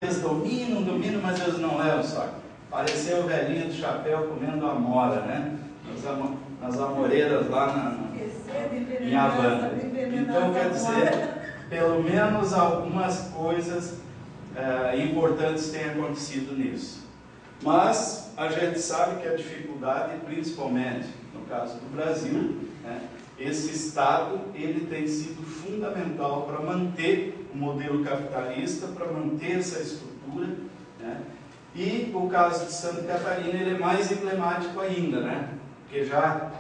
Eles dominam, mas eles não levam saco. Pareceu o velhinho do chapéu comendo amora, né? Nas amoreiras lá em Havana. Então, quer dizer, pelo menos algumas coisas importantes têm acontecido nisso. Mas a gente sabe que a dificuldade, principalmente no caso do Brasil, né, esse Estado ele tem sido fundamental para manter o modelo capitalista, para manter essa estrutura, né? E o caso de Santa Catarina ele é mais emblemático ainda, né? Porque já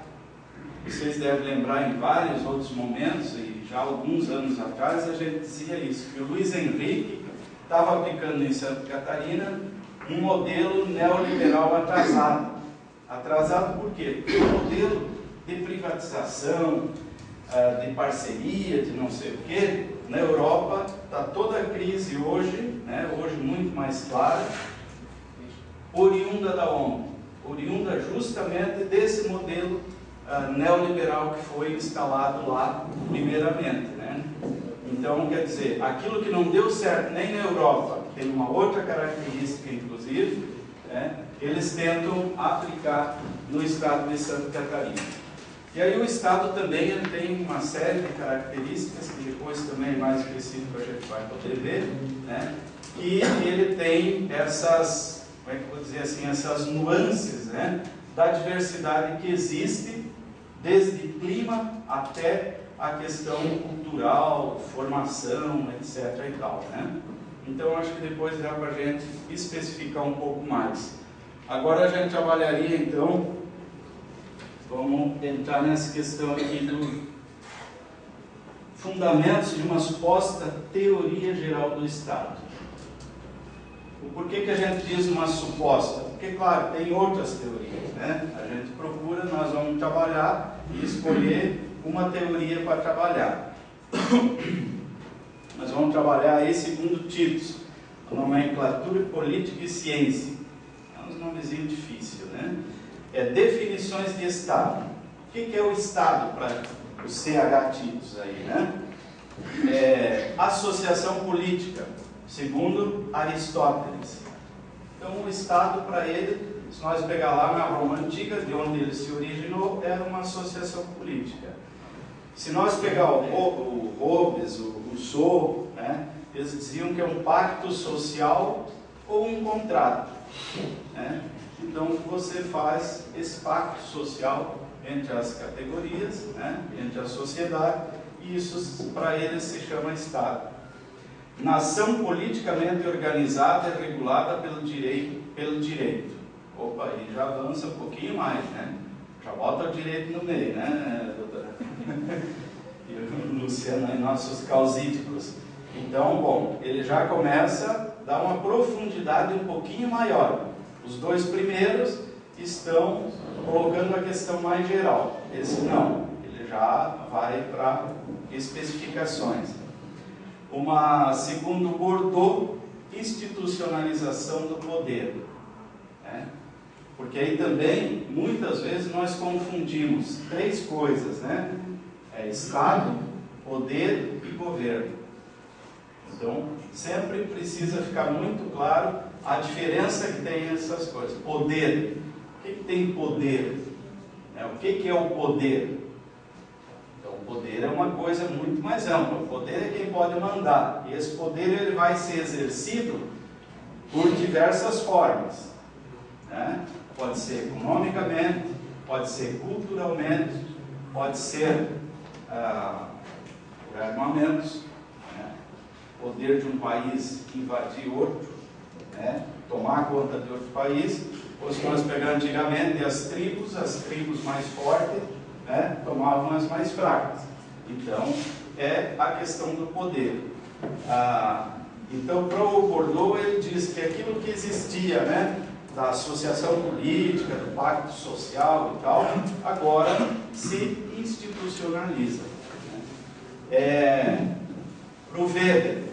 vocês devem lembrar em vários outros momentos, e já alguns anos atrás a gente dizia isso, que o Luiz Henrique estava aplicando em Santa Catarina um modelo neoliberal atrasado. Atrasado por quê? Porque o modelo de privatização, de parceria, de não sei o quê, na Europa está toda a crise hoje, né, hoje muito mais clara, oriunda da onde? Oriunda justamente desse modelo neoliberal que foi instalado lá primeiramente, né? Então, quer dizer, aquilo que não deu certo nem na Europa, tem uma outra característica, inclusive, né, eles tentam aplicar no estado de Santa Catarina. E aí o Estado também ele tem uma série de características, que depois também mais específico a gente vai poder ver, né? E ele tem essas, como é que eu vou dizer assim, essas nuances, né, da diversidade que existe, desde clima até a questão cultural, formação, etc. e tal, né? Então acho que depois dá para a gente especificar um pouco mais. Agora a gente trabalharia então, vamos entrar nessa questão aqui do fundamentos de uma suposta teoria geral do Estado. Por que a gente diz uma suposta? Porque, claro, tem outras teorias, né? A gente procura, nós vamos trabalhar e escolher uma teoria para trabalhar. Nós vamos trabalhar aí segundo títulos, a nomenclatura política e ciência. É um nomezinho difícil, né? É definições de Estado. O que é o Estado para os CH títulos aí, né? É associação política, segundo Aristóteles. Então o Estado para ele, se nós pegar lá na Roma Antiga, de onde ele se originou, era uma associação política. Se nós pegar o Hobbes, o Rousseau, né, eles diziam que é um pacto social ou um contrato, né? Então você faz esse pacto social entre as categorias, né, entre a sociedade, e isso para eles se chama Estado. Nação politicamente organizada e regulada pelo direito. Opa, aí já avança um pouquinho mais, né? Já bota o direito no meio, né, doutora? E o Luciano aí, nossos causídicos. Então, bom, ele já começa a dar uma profundidade um pouquinho maior. Os dois primeiros estão colocando a questão mais geral. Esse não, ele já vai para especificações. Segundo Bourdieu, institucionalização do poder, né? Porque aí também, muitas vezes, nós confundimos três coisas, né? Estado, poder e governo. Então, sempre precisa ficar muito claro a diferença que tem essas coisas. Poder. O que tem poder? O que é o poder? Então, o poder é uma coisa muito mais ampla. O poder é quem pode mandar. E esse poder ele vai ser exercido por diversas formas, né? Pode ser economicamente, pode ser culturalmente, pode ser por armamentos, né? Poder de um país invadir outro, né? Tomar conta de outro país. Ou se nós pegarmos antigamente as tribos mais fortes, né, tomavam as mais fracas. Então, é a questão do poder. Então, para o Bourdieu, ele diz que aquilo que existia, né, da associação política, do pacto social e tal, agora se institucionaliza. Para o Weber,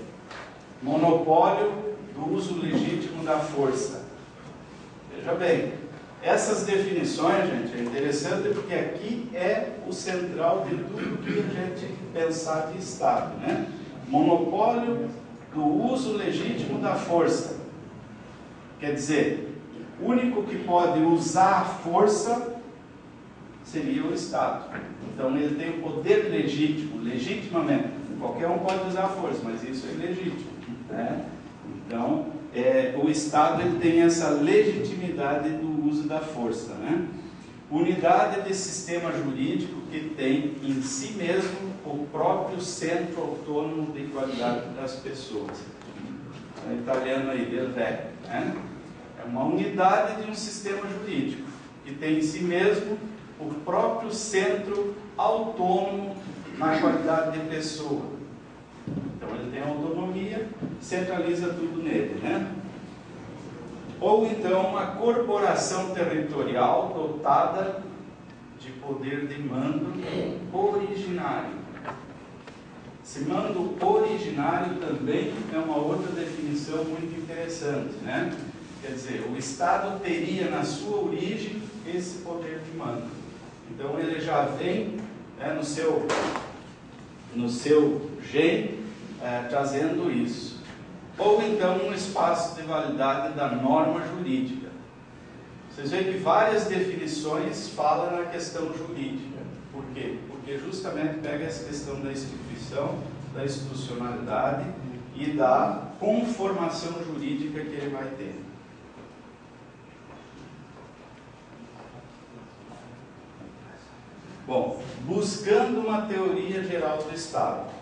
monopólio do uso legítimo da força. Veja bem, essas definições, gente, é interessante porque aqui é o central de tudo que a gente pensar de Estado, né? Monopólio do uso legítimo da força. Quer dizer, o único que pode usar a força seria o Estado. Então ele tem o poder legítimo, legitimamente. Qualquer um pode usar a força, mas isso é legítimo, né? Então, o Estado ele tem essa legitimidade do uso da força, né? Unidade de sistema jurídico que tem em si mesmo o próprio centro autônomo de igualdade das pessoas. Em italiano aí, del re, né? É uma unidade de um sistema jurídico que tem em si mesmo o próprio centro autônomo na qualidade de pessoa. Então ele tem autonomia, centraliza tudo nele, né? Ou então uma corporação territorial dotada de poder de mando originário. Esse mando originário também é uma outra definição muito interessante, né? Quer dizer, o Estado teria na sua origem esse poder de mando. Então ele já vem no seu gene trazendo isso. Ou então um espaço de validade da norma jurídica. Vocês veem que várias definições falam na questão jurídica. Por quê? Porque justamente pega essa questão da instituição, da institucionalidade e da conformação jurídica que ele vai ter. Bom, buscando uma teoria geral do Estado.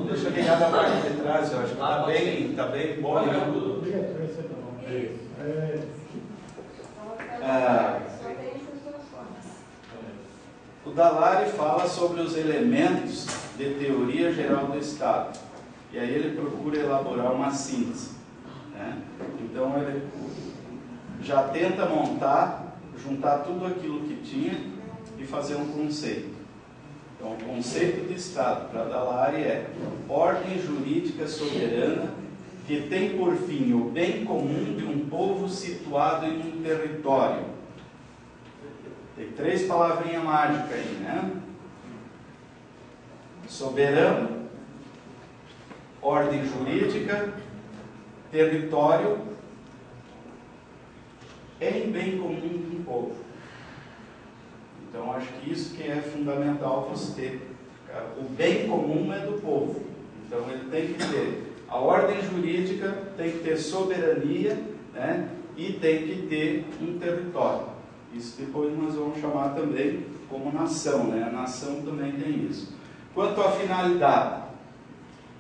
Deixa eu ligar da parte de trás, eu acho que está bem bom. O Dall'Ari fala sobre os elementos de teoria geral do Estado. E aí ele procura elaborar uma síntese, né? Então ele já tenta juntar tudo aquilo que tinha e fazer um conceito. Então, o conceito de Estado para Dall'Ari é ordem jurídica soberana que tem por fim o bem comum de um povo situado em um território. Tem 3 palavrinhas mágicas aí, né? Soberano, ordem jurídica, território, em bem comum de um povo. Então, acho que isso que é fundamental você ter. O bem comum é do povo. Então, ele tem que ter a ordem jurídica, tem que ter soberania, né? E tem que ter um território. Isso depois nós vamos chamar também como nação, né? A nação também tem isso. Quanto à finalidade,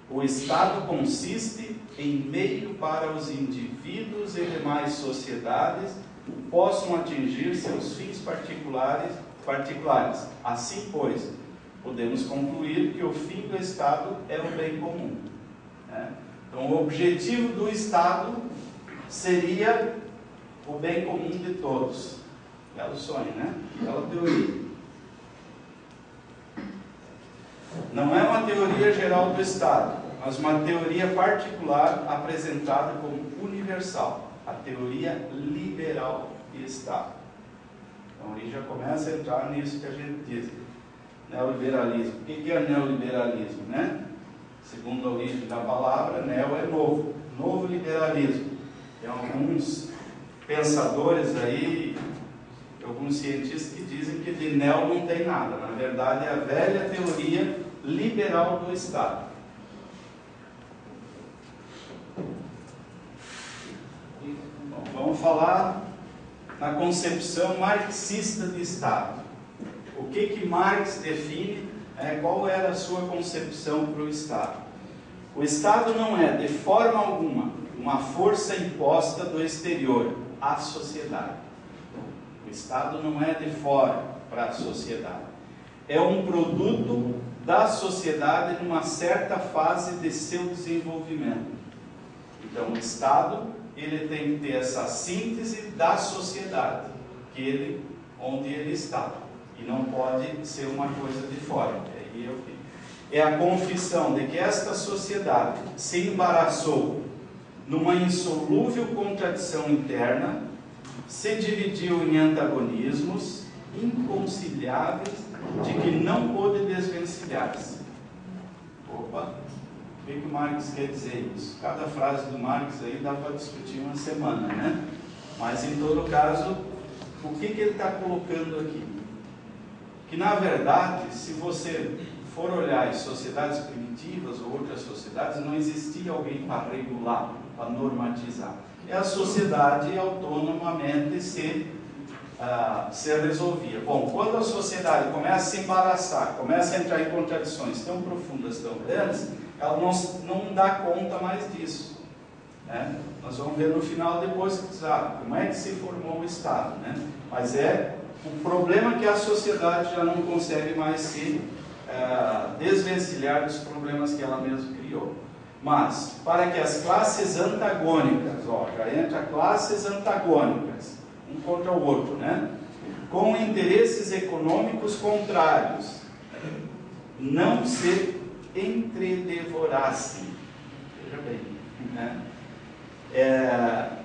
o Estado consiste em meio para os indivíduos e demais sociedades possam atingir seus fins particulares. Assim, pois, podemos concluir que o fim do Estado é o bem comum, né? Então, o objetivo do Estado seria o bem comum de todos. Belo sonho, né? Bela teoria. Não é uma teoria geral do Estado, mas uma teoria particular apresentada como universal, a teoria liberal de Estado. Então, aí já começa a entrar nisso que a gente diz, neoliberalismo. O que é neoliberalismo, né? Segundo a origem da palavra, neo é novo, novo liberalismo. Tem alguns pensadores aí, alguns cientistas que dizem que de neo não tem nada. Na verdade, é a velha teoria liberal do Estado. Bom, vamos falar na concepção marxista de Estado. O que Marx define, qual era a sua concepção para o Estado? O Estado não é, de forma alguma, uma força imposta do exterior à sociedade. O Estado não é de fora para a sociedade. É um produto da sociedade numa certa fase de seu desenvolvimento. Então, o Estado, ele tem que ter essa síntese da sociedade, onde ele está. E não pode ser uma coisa de fora. É a confissão de que esta sociedade se embaraçou numa insolúvel contradição interna, se dividiu em antagonismos inconciliáveis de que não pôde desvencilhar-se. Opa, o que o Marx quer dizer isso? Cada frase do Marx aí dá para discutir uma semana, né? Mas em todo caso, o que ele está colocando aqui? Que na verdade, se você for olhar as sociedades primitivas ou outras sociedades, não existia alguém para regular, para normatizar. É a sociedade autonomamente se resolvia. Bom, quando a sociedade começa a se embaraçar, começa a entrar em contradições tão profundas, tão grandes, ela não dá conta mais disso, né? Nós vamos ver no final depois como é que se formou o Estado, né? Mas é o problema que a sociedade já não consegue mais se desvencilhar dos problemas que ela mesma criou. Mas, para que as classes antagônicas, já entra classes antagônicas, um contra o outro, né? Com interesses econômicos contrários, não se entredevorassem, veja bem, né?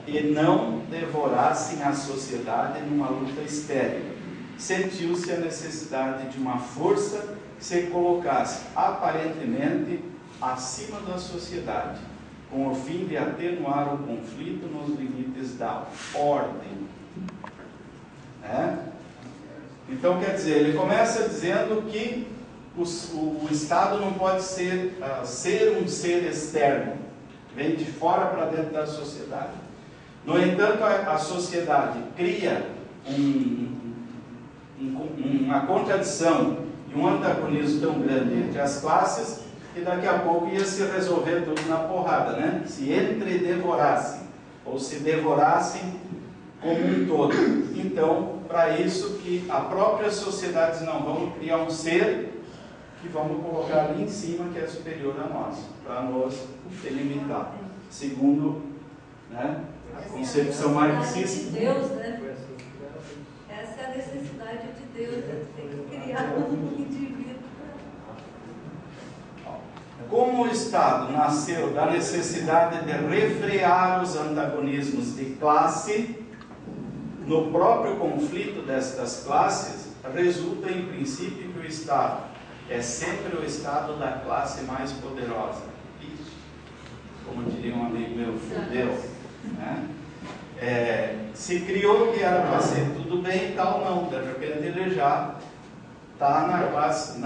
E não devorassem a sociedade numa luta estéril. Sentiu-se a necessidade de uma força que se colocasse aparentemente acima da sociedade, com o fim de atenuar o conflito nos limites da ordem. Então, quer dizer, ele começa dizendo que o Estado não pode ser um ser externo, vem de fora para dentro da sociedade. No entanto, a sociedade cria uma contradição e um antagonismo tão grande entre as classes que daqui a pouco ia se resolver tudo na porrada, né? Se entredevorassem, ou se devorassem como um todo. Então, para isso que a própria sociedade diz, não, vamos criar um ser que vamos colocar ali em cima, que é superior a nós, para nos delimitar, segundo, né, a concepção marxista. De Deus, né? Essa é a necessidade de Deus, tem que criar um indivíduo. Como o Estado nasceu da necessidade de refrear os antagonismos de classe, no próprio conflito destas classes, resulta em princípio que o Estado é sempre o Estado da classe mais poderosa. Isso, como diria um amigo meu, fudeu, né? Se criou que era para ser tudo bem e tal, não, de repente ele já está na classe,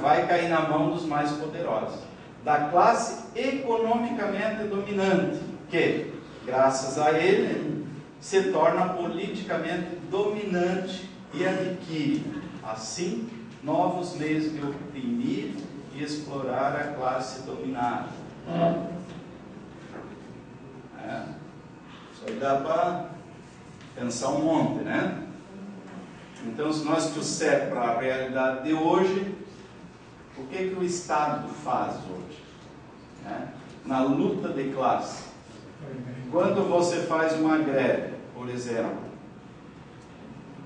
vai cair na mão dos mais poderosos, da classe economicamente dominante, que, graças a ele, se torna politicamente dominante e adquire, assim, novos meios de oprimir e explorar a classe dominada. Isso aí dá para pensar um monte, né? Então, se nós trouxermos para a realidade de hoje, o que o Estado faz hoje, né? Na luta de classe? Quando você faz uma greve, por exemplo,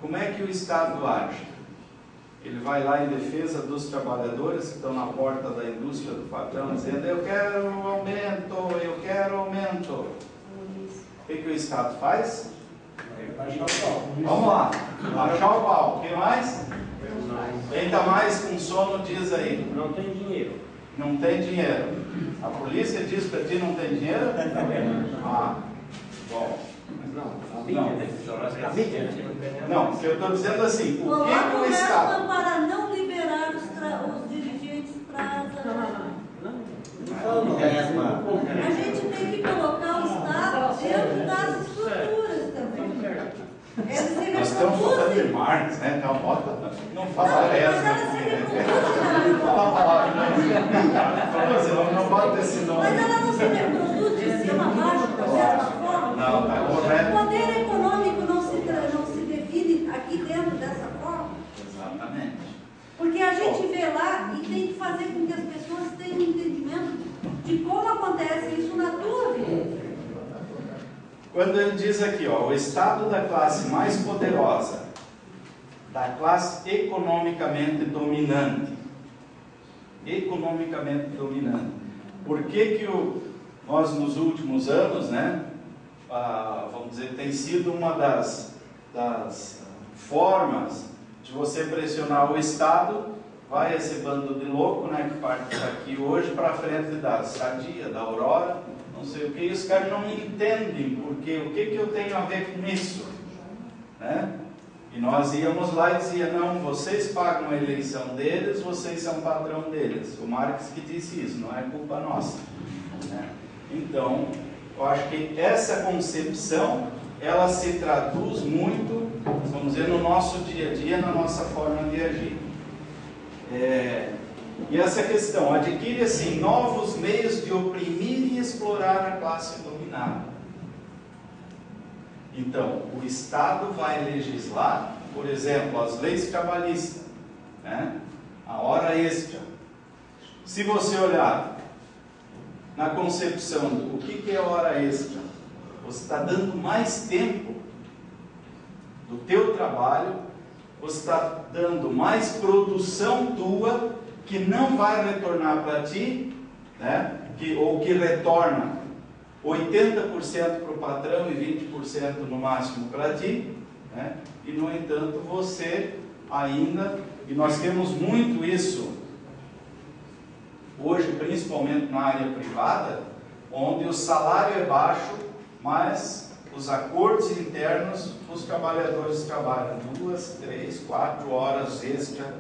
como é que o Estado age? Ele vai lá em defesa dos trabalhadores que estão na porta da indústria do patrão, dizendo, eu quero aumento, eu quero aumento. O que o Estado faz? Baixar o pau. Vamos lá, baixar o pau. O que mais? Quem está mais com sono diz aí. Não tem dinheiro. Não tem dinheiro. A polícia diz para ti não tem dinheiro? Bom. Não, a mídia tem que chorar. A mídia. Não, eu estou dizendo assim, o Coloca que o o Estado... para não liberar os dirigentes para... A gente tem que colocar o Estado dentro das estruturas também. Nós estamos falando de Marx, né? Então, não fala essa. Não fala a palavra. Não bota esse nome. Mas ela não se reproduz de cima a baixo, da mesma forma? Não, está correto. O poder econômico não se define aqui dentro dessa forma? Exatamente. Porque a gente vê lá e tem que fazer com que as pessoas tenham um entendimento de como acontece isso na tua vida. Quando ele diz aqui, o Estado da classe mais poderosa, da classe economicamente dominante. Economicamente dominante. Por que nós nos últimos anos, né, vamos dizer, tem sido uma das formas de você pressionar o Estado, vai esse bando de louco, né, que parte daqui hoje para frente da Sadia, da Aurora, não sei o que, e os caras não entendem porque o que eu tenho a ver com isso, né? E nós íamos lá e dizia, não, vocês pagam a eleição deles, vocês são patrão deles. O Marx que disse isso, não é culpa nossa, né? Então, eu acho que essa concepção, ela se traduz muito, vamos dizer, no nosso dia a dia, na nossa forma de agir. E essa questão, adquire assim novos meios de oprimir e explorar a classe dominada. Então, o Estado vai legislar, por exemplo, as leis trabalhistas, né? A hora extra. Se você olhar na concepção do que é hora extra, você está dando mais tempo do teu trabalho, você está dando mais produção tua, que não vai retornar para ti, né? Ou que retorna 80% para o patrão e 20% no máximo para ti, né? E no entanto você ainda, e nós temos muito isso hoje, principalmente na área privada, onde o salário é baixo, mas os acordos internos, os trabalhadores trabalham 2, 3, 4 horas extra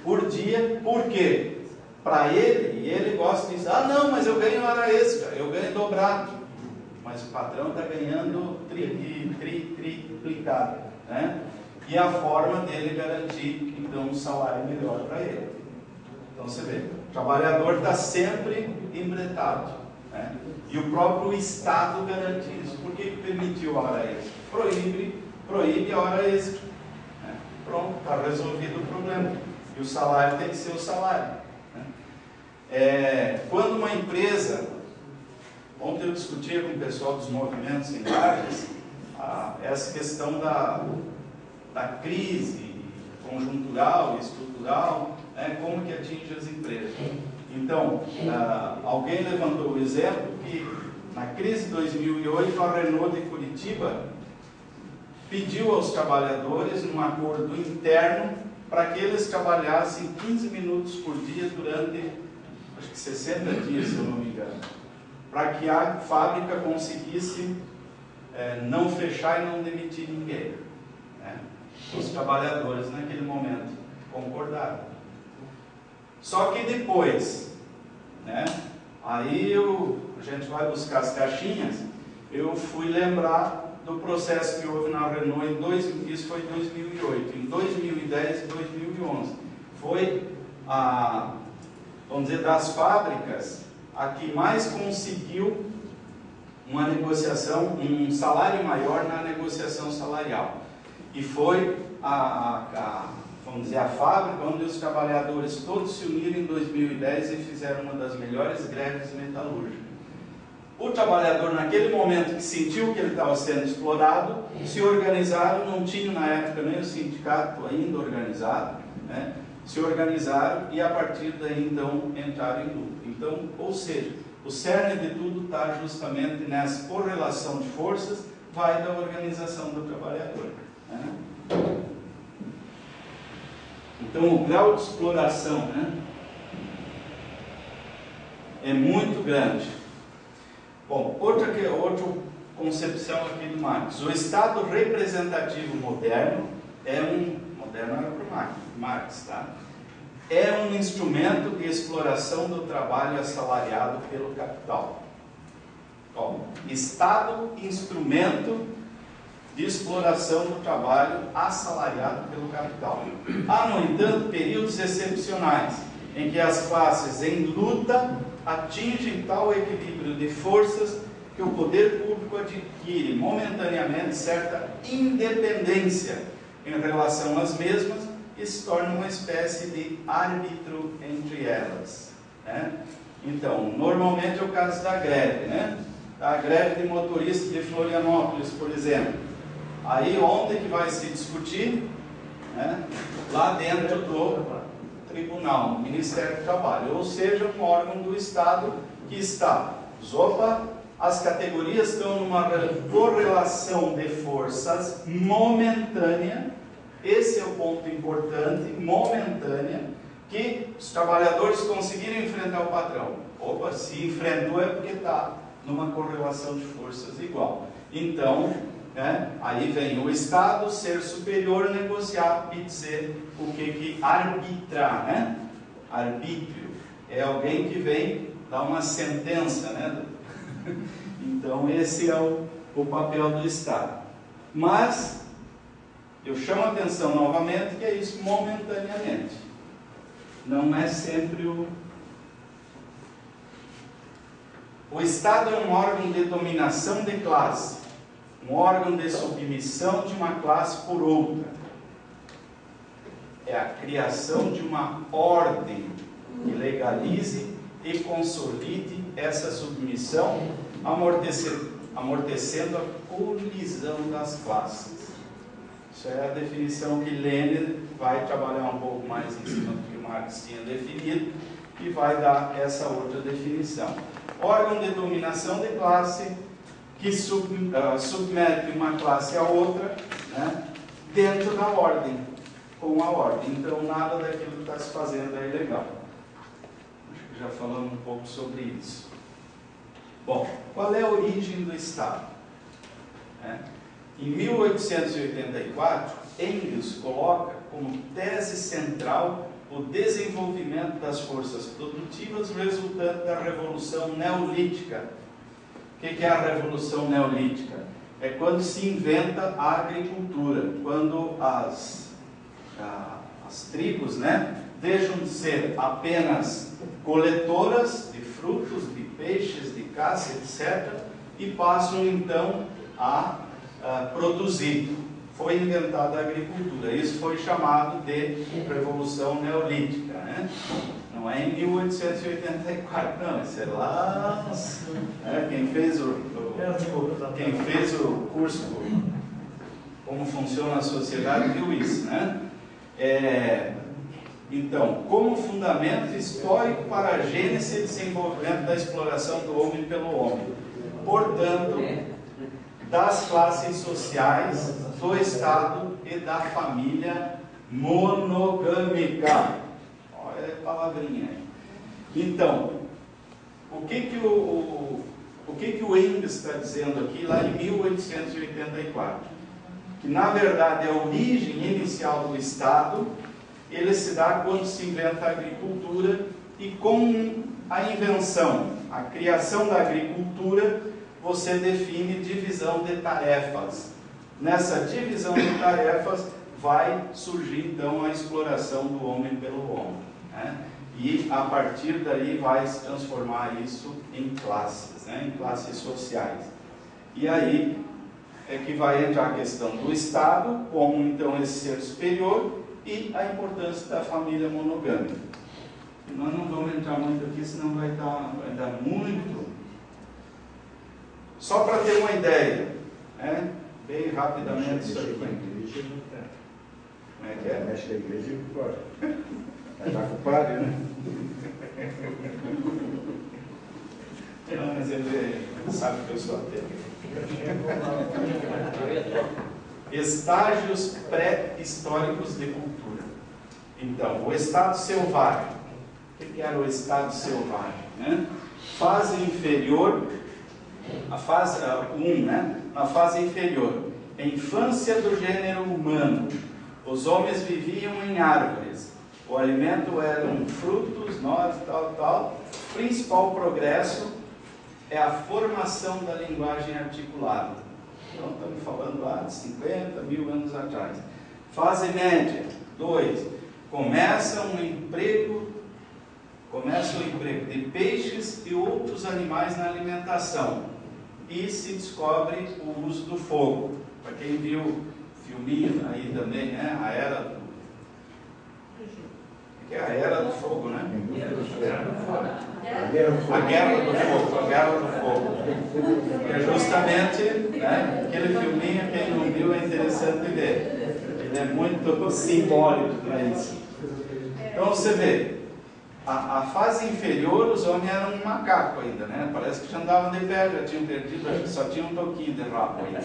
por dia. Por quê? Para ele, e ele gosta de dizer, ah não, mas eu ganho hora extra, eu ganho dobrado. Mas o patrão está ganhando triplicado, né? E a forma dele garantir, então, um salário melhor para ele. Então você vê, o trabalhador está sempre embretado, né? E o próprio Estado garante isso. Por que permitiu a hora extra? Proíbe a hora extra, né? Pronto, está resolvido o problema. E o salário tem que ser o salário, né? Quando uma empresa, ontem eu discutia com o pessoal dos movimentos em Lages, essa questão da crise conjuntural e estrutural, né, como que atinge as empresas. Então, alguém levantou o exemplo que na crise de 2008 a Renault de Curitiba pediu aos trabalhadores um acordo interno para que eles trabalhassem 15 minutos por dia durante, acho que 60 dias, se eu não me engano, para que a fábrica conseguisse não fechar e não demitir ninguém, né? Os trabalhadores naquele momento concordaram. Só que depois, né, aí a gente vai buscar as caixinhas, eu fui lembrar do processo que houve na Renault, isso foi em 2008, em 2010 e 2011. Foi, vamos dizer, das fábricas, a que mais conseguiu uma negociação, um salário maior na negociação salarial. E foi vamos dizer, a fábrica onde os trabalhadores todos se uniram em 2010 e fizeram uma das melhores greves metalúrgicas. O trabalhador, naquele momento que sentiu que ele estava sendo explorado, se organizaram, não tinha na época nem o sindicato ainda organizado, né? Se organizaram e a partir daí então entraram em luta. Então, ou seja, o cerne de tudo está justamente nessa correlação de forças, vai da organização do trabalhador, né? Então, o grau de exploração, né, é muito grande. Bom, outra concepção aqui do Marx. O Estado representativo moderno moderno era para o Marx, tá? É um instrumento de exploração do trabalho assalariado pelo capital. Bom, Estado, instrumento de exploração do trabalho assalariado pelo capital. Há, no entanto, períodos excepcionais em que as classes em luta atingem tal equilíbrio de forças que o poder público adquire momentaneamente certa independência em relação às mesmas e se torna uma espécie de árbitro entre elas, né? Então, normalmente é o caso da greve, né? A greve de motoristas de Florianópolis, por exemplo. Aí onde que vai se discutir? Né? Lá dentro do tribunal, no Ministério do Trabalho, ou seja, um órgão do Estado que está, as categorias estão numa correlação de forças momentânea, Esse é o ponto importante, momentâneo, que os trabalhadores conseguiram enfrentar o patrão. Opa, se enfrentou é porque está numa correlação de forças igual. Então, aí vem o Estado ser superior, negociar e dizer o que arbitrar, né? Arbítrio é alguém que vem dar uma sentença, né? Então esse é o papel do Estado. Mas eu chamo a atenção novamente que é isso momentaneamente. Não é sempre o Estado é um órgão de dominação de classe, um órgão de submissão de uma classe por outra. É a criação de uma ordem que legalize e consolide essa submissão, amortecendo a colisão das classes. Isso é a definição que Lenin vai trabalhar um pouco mais em cima do que Marx tinha definido e vai dar essa outra definição. Órgão de dominação de classe que submete uma classe à outra, né, dentro da ordem, com a ordem. Então nada daquilo que está se fazendo é ilegal. Acho que já falamos um pouco sobre isso. Bom, qual é a origem do Estado? Em 1884, Engels coloca como tese central o desenvolvimento das forças produtivas resultante da Revolução Neolítica. O que é a Revolução Neolítica? É quando se inventa a agricultura, quando as tribos, né, deixam de ser apenas coletoras de frutos, de peixes, de caça, etc., e passam então a produzir. Foi inventada a agricultura. Isso foi chamado de Revolução Neolítica, né? Não é em 1884, não. Isso é lá... Quem fez o curso Como Funciona a Sociedade viu isso, né? Então, como fundamento histórico para a gênese e desenvolvimento da exploração do homem pelo homem. Portanto, das classes sociais, do Estado e da família monogâmica. Olha a palavrinha aí. Então, o que o Engels está dizendo aqui lá em 1884? Que na verdade a origem inicial do Estado, ele se dá quando se inventa a agricultura, e com a invenção, a criação da agricultura, você define divisão de tarefas. Nessa divisão de tarefas vai surgir então a exploração do homem pelo homem, né? E a partir daí vai se transformar isso em classes, né? Em classes sociais. E aí é que vai entrar a questão do Estado, como então esse ser superior, e a importância da família monogâmica. E nós não vamos entrar muito aqui, senão vai dar muito. Só para ter uma ideia, né? Bem rapidamente isso aqui. Como é que é? Mexe com a igreja e fora. Está com o padre, né? Não, mas ele sabe que eu sou ateu. Estágios pré-históricos de cultura. Então, o estado selvagem. O que era o estado selvagem, né? Fase inferior, a fase 1, né? Na fase inferior, a infância do gênero humano. Os homens viviam em árvores. O alimento eram frutos, nozes, tal. O principal progresso é a formação da linguagem articulada. Então, estamos falando lá de 50 mil anos atrás. Fase média, 2. Começa o emprego de peixes e outros animais na alimentação. E se descobre o uso do fogo. Para quem viu filminho aí também, né? A Era do... que é a Era do Fogo, né? A Guerra do Fogo. É justamente, né, aquele filminho, quem não viu é interessante ver. Ele é muito simbólico para isso. Então você vê, a fase inferior, os homens eram um macaco ainda, né? Parece que já andavam de pé, já tinham perdido, acho que só tinha um toquinho de rabo ainda.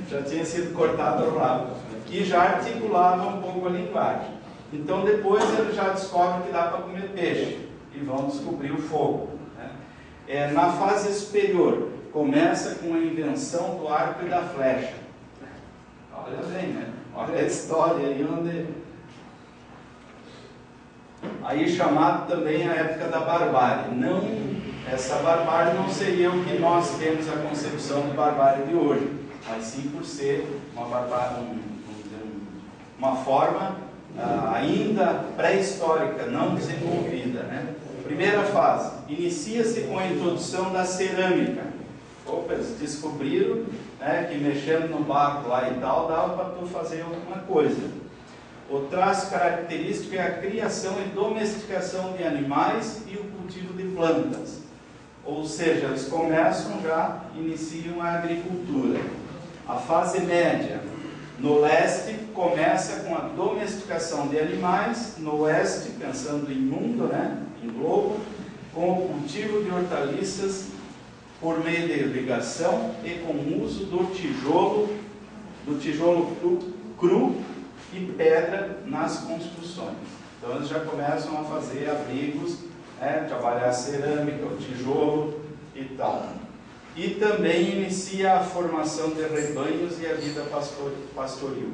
Já tinha sido cortado o rabo. e já articulava um pouco a linguagem. Então depois eles já descobrem que dá para comer peixe e vão descobrir o fogo, né? Na fase superior, começa com a invenção do arco e da flecha. Olha bem, né? Olha a história aí onde... Aí chamado também a época da barbárie. Não, essa barbárie não seria o que nós temos a concepção de barbárie de hoje, mas sim por ser uma barbárie, uma forma ainda pré-histórica, não desenvolvida, né? Primeira fase, inicia-se com a introdução da cerâmica. Opa, eles descobriram, né, que mexendo no barro lá e tal, dava para tu fazer alguma coisa. O traço característico é a criação e domesticação de animais e o cultivo de plantas. Ou seja, eles começam, já iniciam a agricultura. A fase média, no leste, começa com a domesticação de animais, no oeste, pensando em mundo, né, em globo, com o cultivo de hortaliças por meio de irrigação e com o uso do tijolo cru e pedra nas construções. Então eles já começam a fazer abrigos, né, trabalhar a cerâmica, o tijolo e tal. E também inicia a formação de rebanhos e a vida pastoril.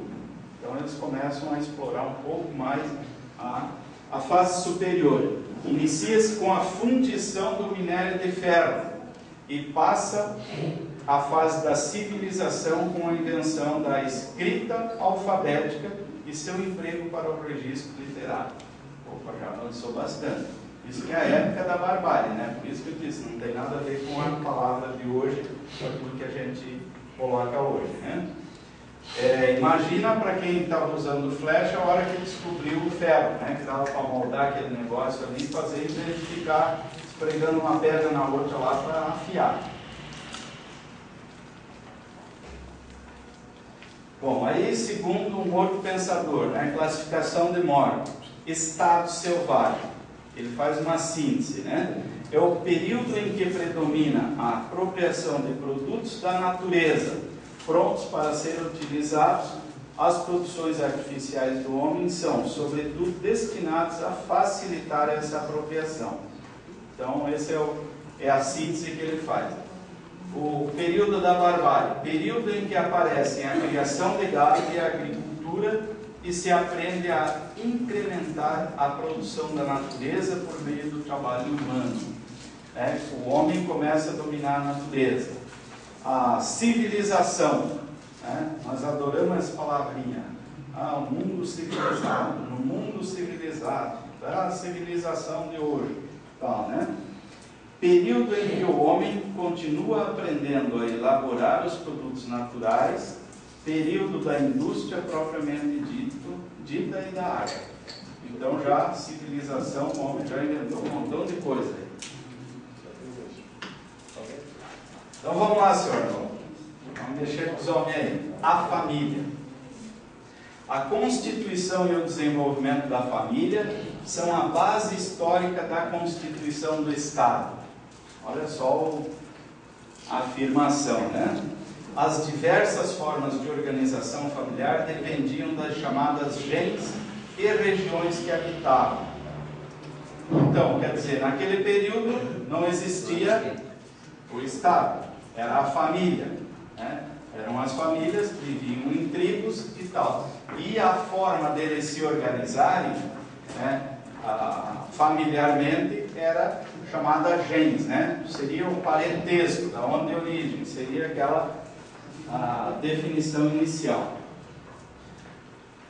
Então eles começam a explorar um pouco mais a fase superior. Inicia-se com a fundição do minério de ferro e passa a fase da civilização com a invenção da escrita alfabética e seu emprego para o registro literário. Opa, já avançou bastante. Isso que é a época da barbárie, né? Por isso que eu disse, não tem nada a ver com a palavra de hoje, com aquilo que a gente coloca hoje, né? Imagina para quem estava usando flecha a hora que descobriu o ferro, né? Que dava para moldar aquele negócio ali e fazer, em vez de ficar esfregando uma pedra na outra lá para afiar. Bom, aí segundo um outro pensador, né, classificação de Moore, estado selvagem, ele faz uma síntese, né? É o período em que predomina a apropriação de produtos da natureza, prontos para serem utilizados. As produções artificiais do homem são, sobretudo, destinadas a facilitar essa apropriação. Então, esse é a síntese que ele faz. O período da barbárie, período em que aparecem a criação de gado e a agricultura e se aprende a incrementar a produção da natureza por meio do trabalho humano. O homem começa a dominar a natureza. A civilização, nós adoramos essa palavrinha. O mundo civilizado, no mundo civilizado, a civilização de hoje, tal, né? Período em que o homem continua aprendendo a elaborar os produtos naturais, período da indústria propriamente dita e da arte. Então já civilização, o homem já inventou um montão de coisa aí. Então vamos lá, senhor. Vamos mexer com os homens aí. A família. A constituição e o desenvolvimento da família são a base histórica da constituição do Estado. Olha só a afirmação, né? As diversas formas de organização familiar dependiam das chamadas gens e regiões que habitavam. Então, quer dizer, naquele período não existia o Estado, era a família, né? Eram as famílias que viviam em tribos e tal. E a forma deles se organizarem, né, familiarmente, era chamada gens, né? Seria o parentesco, da onde é a origem, seria aquela definição inicial.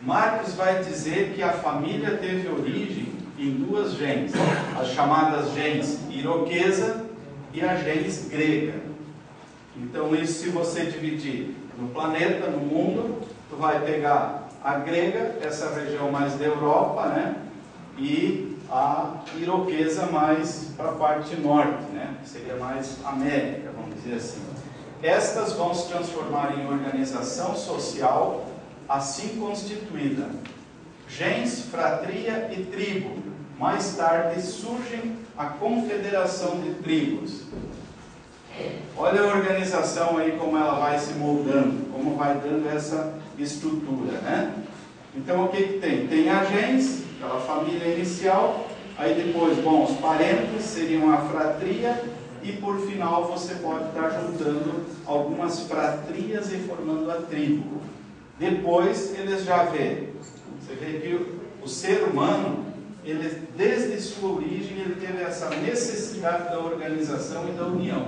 Marcos vai dizer que a família teve origem em duas gens, as chamadas gens iroquesa e a gens grega. Então isso, se você dividir no planeta, no mundo, tu vai pegar a grega, essa região mais da Europa, né? E a iroquesa mais para a parte norte, né? Que seria mais América, vamos dizer assim. Estas vão se transformar em organização social assim constituída. Gens, fratria e tribo. Mais tarde surgem a confederação de tribos. Olha a organização aí, como ela vai se moldando, como vai dando essa estrutura, né? Então, o que tem? Tem a gens, aquela família inicial, aí depois, bom, os parentes seriam a fratria, e por final você pode estar juntando algumas fratrias e formando a tribo. Depois, eles já vê, você vê que o ser humano, ele, desde sua origem, ele teve essa necessidade da organização e da união.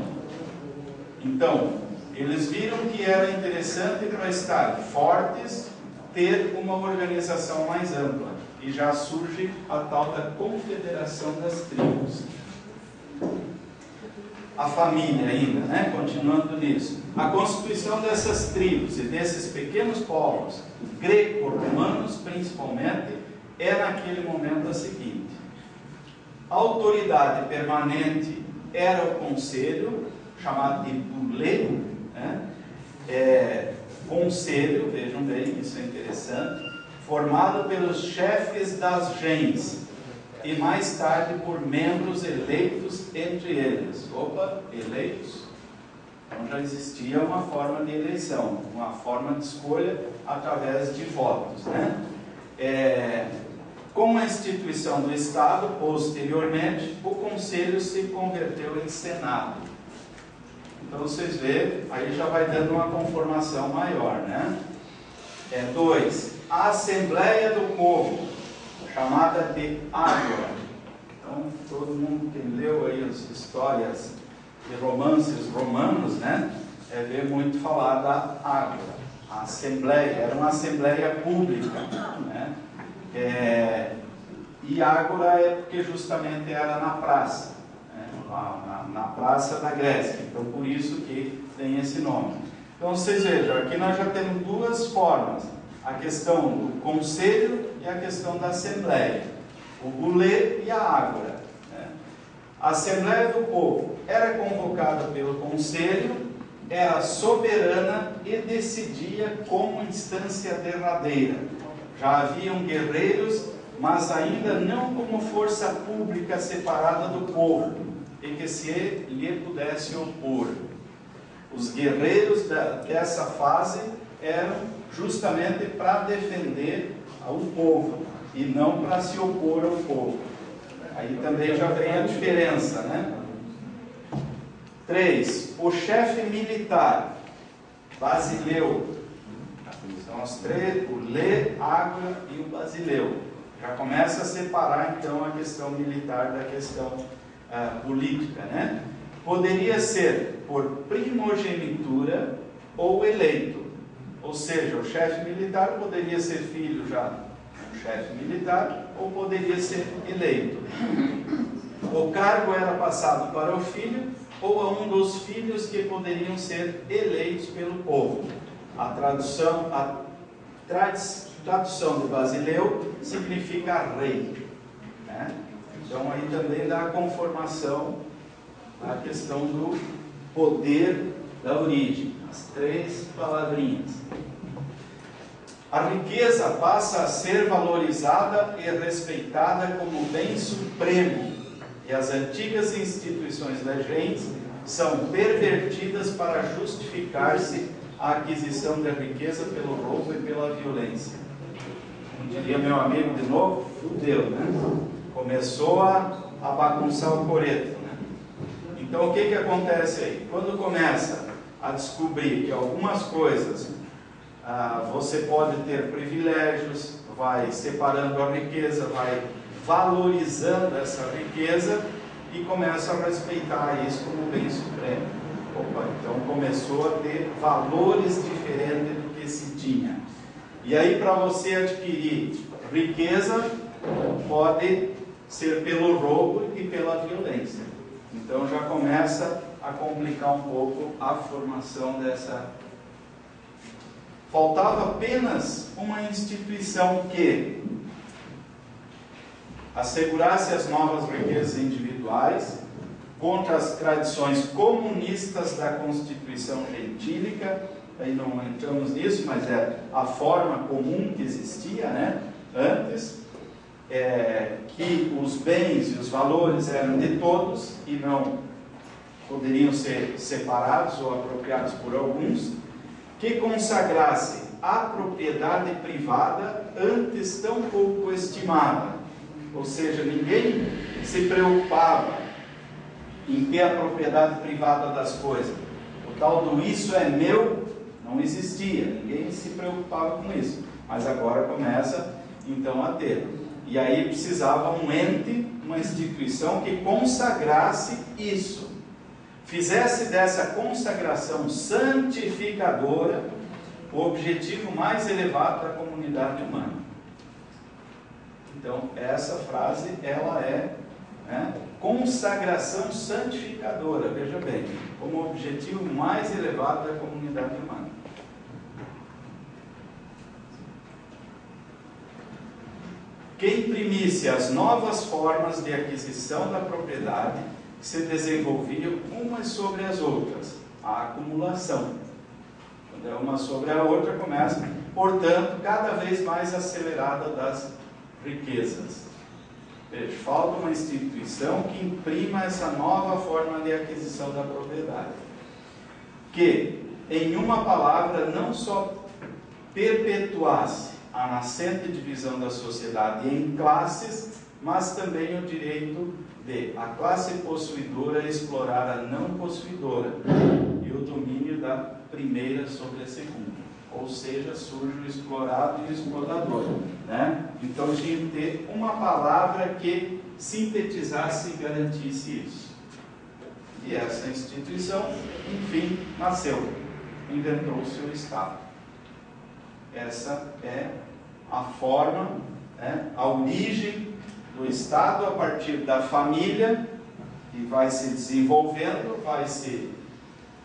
Então, eles viram que era interessante para estar fortes, ter uma organização mais ampla. E já surge a tal da confederação das tribos. A família ainda, né? Continuando nisso. A constituição dessas tribos e desses pequenos povos, greco-romanos principalmente, é naquele momento a seguinte: a autoridade permanente era o conselho, chamado de bulê, né? Conselho, vejam bem, isso é interessante, formado pelos chefes das gens, e mais tarde por membros eleitos entre eles. Opa, eleitos? Então já existia uma forma de eleição, uma forma de escolha através de votos, né? Com a instituição do Estado, posteriormente, o Conselho se converteu em Senado. Então vocês veem, aí já vai dando uma conformação maior, né? 2. A Assembleia do Povo, chamada de Ágora. Então, todo mundo que leu aí as histórias de romances romanos, né? Vê muito falar da Ágora. A Assembleia, era uma Assembleia pública, né? E Ágora é porque justamente era na praça, né? na praça da Grécia, então por isso que tem esse nome. Então vocês vejam, aqui nós já temos duas formas, a questão do conselho e a questão da assembleia, o bulê e a ágora, né? A Assembleia do Povo era convocada pelo conselho, era soberana e decidia como instância derradeira. Já haviam guerreiros, mas ainda não como força pública separada do povo, e que se lhe pudesse opor. Os guerreiros dessa fase eram justamente para defender o povo, e não para se opor ao povo. Aí também já vem a diferença, né? 3. O chefe militar, Basileu. São os três, o Lê, Ágora e o Basileu. Já começa a separar então a questão militar da questão política, né? Poderia ser por primogenitura ou eleito. Ou seja, o chefe militar poderia ser filho já do chefe militar ou poderia ser eleito. O cargo era passado para o filho ou a um dos filhos que poderiam ser eleitos pelo povo. A tradução de Basileu significa rei, né? Então aí também dá a conformação a questão do poder da origem, as três palavrinhas. A riqueza passa a ser valorizada e respeitada como bem supremo, e as antigas instituições da gens são pervertidas para justificar-se a aquisição da riqueza pelo roubo e pela violência. Diria meu amigo de novo, fudeu, né? Começou a bagunçar o coreto, né? Então o que acontece aí? Quando começa a descobrir que algumas coisas você pode ter privilégios, vai separando a riqueza, vai valorizando essa riqueza e começa a respeitar isso como bem supremo. Opa, então começou a ter valores diferentes do que se tinha. E aí, para você adquirir riqueza, pode ser pelo roubo e pela violência. Então já começa a complicar um pouco a formação dessa. Faltava apenas uma instituição que assegurasse as novas riquezas individuais contra as tradições comunistas da Constituição gentílica. Aí não entramos nisso, mas é a forma comum que existia, né? Antes, que os bens e os valores eram de todos e não poderiam ser separados ou apropriados por alguns, que consagrasse a propriedade privada antes tão pouco estimada. Ou seja, ninguém se preocupava em ter a propriedade privada das coisas. O tal do isso é meu não existia, ninguém se preocupava com isso. Mas agora começa então a ter. E aí precisava um ente, uma instituição que consagrasse isso, fizesse dessa consagração santificadora o objetivo mais elevado da comunidade humana. Então, essa frase, ela é, né, consagração santificadora, veja bem, como objetivo mais elevado da comunidade humana. Que imprimisse as novas formas de aquisição da propriedade que se desenvolviam umas sobre as outras, a acumulação. Quando é uma sobre a outra, começa, portanto, cada vez mais acelerada das riquezas. Veja, falta uma instituição que imprima essa nova forma de aquisição da propriedade, que, em uma palavra, não só perpetuasse a nascente divisão da sociedade em classes, mas também o direito de a classe possuidora explorar a não possuidora e o domínio da primeira sobre a segunda. Ou seja, surge o explorado e o explorador, né? Então tinha que ter uma palavra que sintetizasse e garantisse isso. E essa instituição, enfim, nasceu, inventou-se o Estado. Essa é a forma, né, a origem do Estado a partir da família, que vai se desenvolvendo, vai se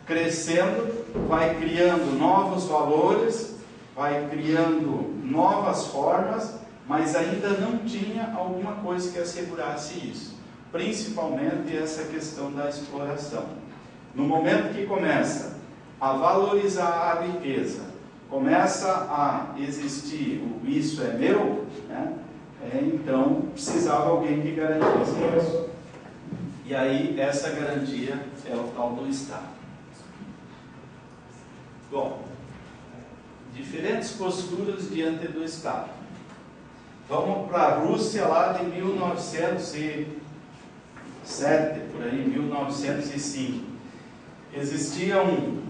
crescendo, vai criando novos valores, vai criando novas formas, mas ainda não tinha alguma coisa que assegurasse isso. Principalmente essa questão da exploração. No momento que começa a valorizar a riqueza, começa a existir o isso é meu, né? Então precisava alguém que garantisse isso. E aí essa garantia é o tal do Estado. Bom, diferentes posturas diante do Estado. Vamos para a Rússia lá de 1907, por aí, 1905. Existia um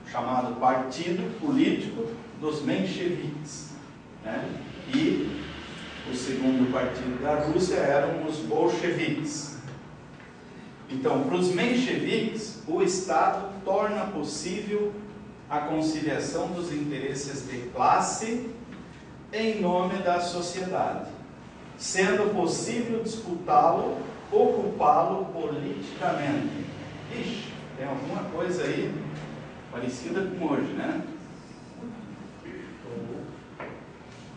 chamado Partido Político dos Mencheviques, né? E o segundo partido da Rússia eram os bolcheviques. Então, para os mencheviques, o Estado torna possível a conciliação dos interesses de classe em nome da sociedade, sendo possível disputá-lo, ocupá-lo politicamente. Ixi, tem alguma coisa aí parecida com hoje, né?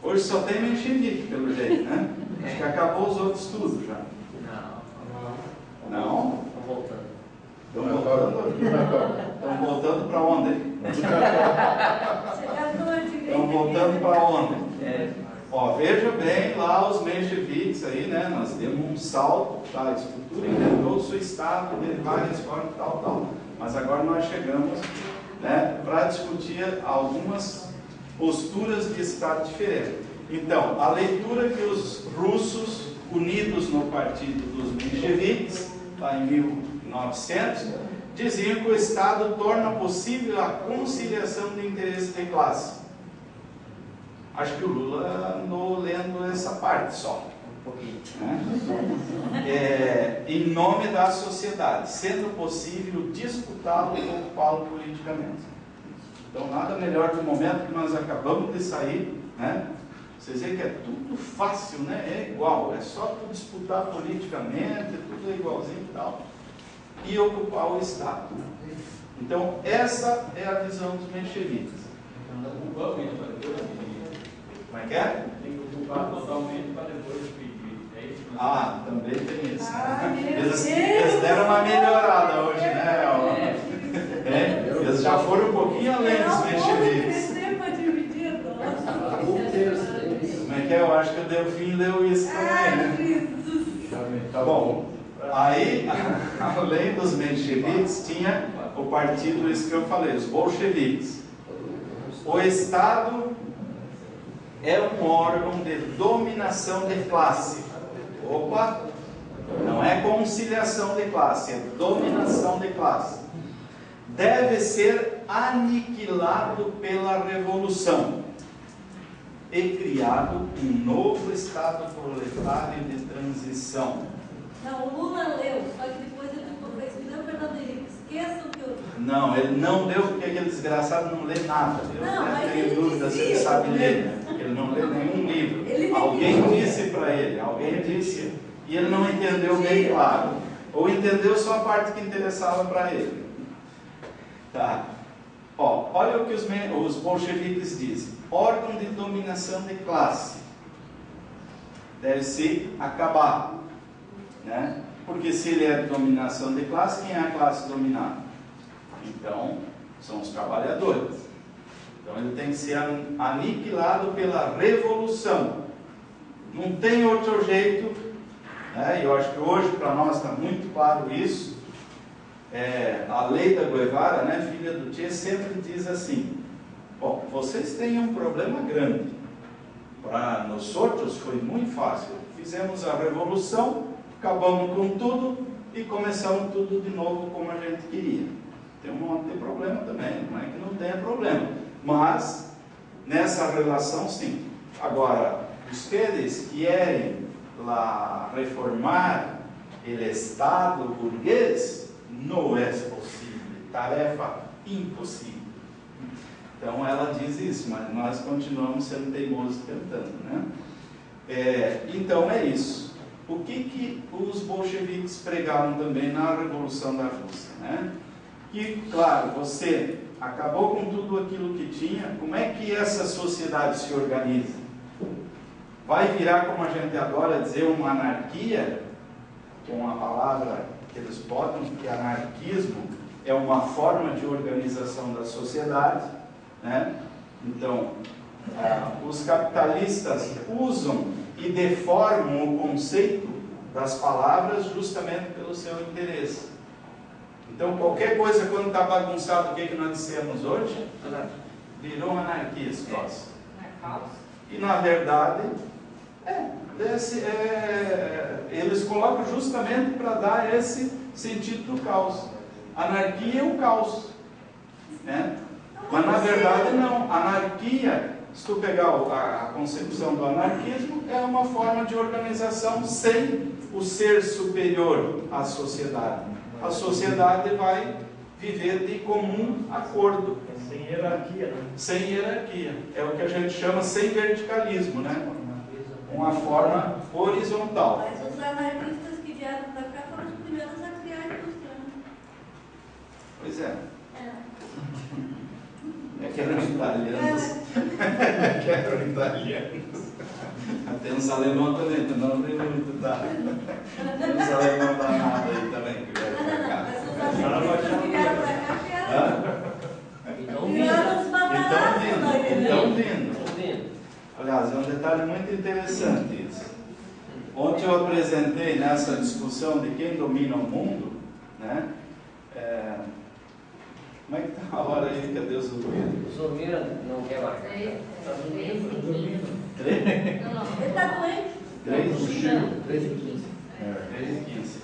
Hoje só tem menchevique, pelo jeito, né? Acho que acabou os outros tudo já. Não? Estão voltando. Estão voltando para onde? Estão voltando para onde? Ó, veja bem lá os mencheviques aí, né? Nós demos um salto, tá? A estrutura inventou-se o Estado de várias formas, tal. Mas agora nós chegamos, né, para discutir algumas posturas de Estado diferentes. Então, a leitura que os russos, unidos no partido dos mencheviques, lá em 1900, diziam que o Estado torna possível a conciliação de interesses de classe. Acho que o Lula andou lendo essa parte só. Um pouquinho. Né? Em nome da sociedade, sendo possível disputá-lo e ocupá-lo politicamente. Então, nada melhor do momento que nós acabamos de sair, né? Vocês veem que é tudo fácil, né? É igual, é só tu disputar politicamente, tudo é igualzinho e tal, e ocupar o Estado. Então, essa é a visão dos mencheviques. Como é que é? Tem que ocupar totalmente para depois pedir. É isso? Ah, também tem isso. Eles deram uma melhorada hoje, né? Eles já foram um pouquinho além dos mencheviques. Como é que é? Eu acho que o Delfim leu isso também, né? Tá bom. Aí, além dos mencheviques, tinha o partido, isso que eu falei, os bolcheviques. O Estado é um órgão de dominação de classe. Opa! Não é conciliação de classe, é dominação de classe. Deve ser aniquilado pela revolução e criado um novo Estado proletário de transição. Não, o Lula leu, só que depois ele fez que nem o Fernando Henrique. Esqueçam que eu... Não, ele não leu porque aquele desgraçado não lê nada. Eu Não, tenho dúvida se ele sabe ler, né? Porque ele não lê nenhum livro. Alguém disse para ele, alguém disse, e ele não entendeu bem claro. Ou entendeu só a parte que interessava para ele. Tá. Ó, olha o que os bolcheviques dizem. Órgão de dominação de classe. Deve se acabar. Né? Porque se ele é de dominação de classe, quem é a classe dominada? Então, são os trabalhadores. Então ele tem que ser aniquilado pela revolução. Não tem outro jeito, né? Eu acho que hoje para nós está muito claro isso. A lei da Guevara, né, filha do Che, sempre diz assim: bom, vocês têm um problema grande. Para nós outros foi muito fácil. Fizemos a revolução, acabamos com tudo e começamos tudo de novo como a gente queria. Tem um monte de problema também, não é que não tenha problema. Mas, nessa relação, sim. Agora, vocês querem lá reformar o Estado burguês? Não é possível. Tarefa impossível. Então, ela diz isso, mas nós continuamos sendo teimosos tentando, né? Então, é isso. O que os bolcheviques pregaram também na Revolução da Rússia, né? Que, claro, você acabou com tudo aquilo que tinha, como é que essa sociedade se organiza? Vai virar, como a gente adora dizer, uma anarquia, com a palavra que eles botam, que anarquismo é uma forma de organização da sociedade, né? Então, os capitalistas usam e deformam o conceito das palavras justamente pelo seu interesse. Então, qualquer coisa, quando está bagunçado, o que nós dissemos hoje? Virou uma anarquia, escoça. E, na verdade, eles colocam justamente para dar esse sentido do caos. Anarquia é o caos, né? Mas, na verdade, não. Anarquia, se tu pegar a concepção do anarquismo, é uma forma de organização sem o ser superior à sociedade. A sociedade vai viver de comum acordo. Sem hierarquia, né? Sem hierarquia. É o que a gente chama sem verticalismo, né? Uma forma horizontal. Mas os anarquistas que vieram para cá foram os primeiros a criar a indústria, né? Pois é. É que eram italianos. Que eram italianos. Tem uns alemães também, não tem muito, tá? Tem uns alemães danados aí também que vieram para cá. Mas os anarquistas que vieram para cá vieram os batatas. Estão vindo. Aliás, é um detalhe muito interessante isso. Ontem eu apresentei nessa discussão de quem domina o mundo, né? Como é que está a hora aí? Cadê os Zulmiro? O Zulmiro não quer marcar. Está dormindo. 3? Ele está doente. 3 3 e 15. 3 e 15.